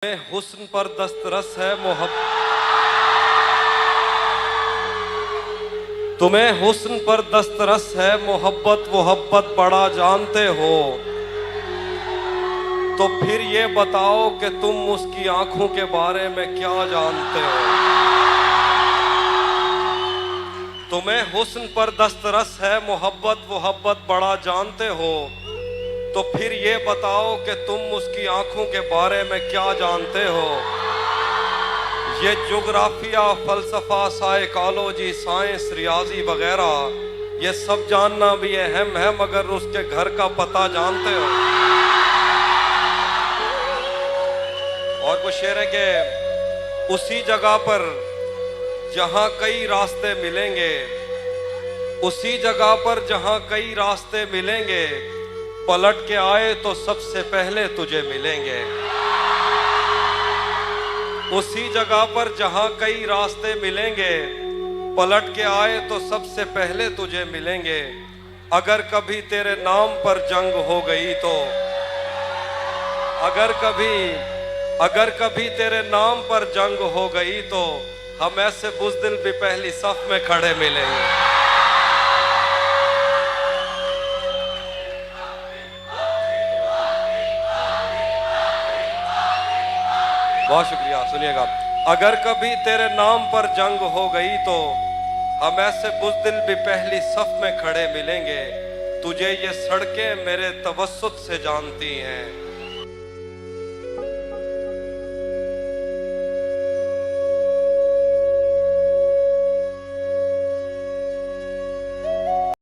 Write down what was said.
हुस्न पर दस्तरस है मोहब्बत, तुम्हें हुस्न पर दस्तरस है मोहब्बत मोहब्बत बड़ा जानते हो, तो फिर ये बताओ कि तुम उसकी आंखों के बारे में क्या जानते हो। तुम्हें हुस्न पर दस्तरस है मोहब्बत मोहब्बत बड़ा जानते हो, तो फिर ये बताओ कि तुम उसकी आंखों के बारे में क्या जानते हो। ये जोग्राफिया, फलसफा, साइकोलॉजी, साइंस, रियाजी वगैरह ये सब जानना भी अहम है, मगर उसके घर का पता जानते हो। और वो शेर है कि उसी जगह पर जहां कई रास्ते मिलेंगे, उसी जगह पर जहां कई रास्ते मिलेंगे, पलट के आए तो सबसे पहले तुझे मिलेंगे। उसी जगह पर जहां कई रास्ते मिलेंगे, पलट के आए तो सबसे पहले तुझे मिलेंगे। अगर कभी तेरे नाम पर जंग हो गई तो, अगर कभी तेरे नाम पर जंग हो गई तो हम ऐसे बुज़दिल भी पहली सफ में खड़े मिलेंगे। बहुत शुक्रिया। सुनिएगा, अगर कभी तेरे नाम पर जंग हो गई तो हम ऐसे बुज़दिल भी पहली सफ में खड़े मिलेंगे। तुझे ये सड़कें मेरे तवस्सुत से जानती हैं,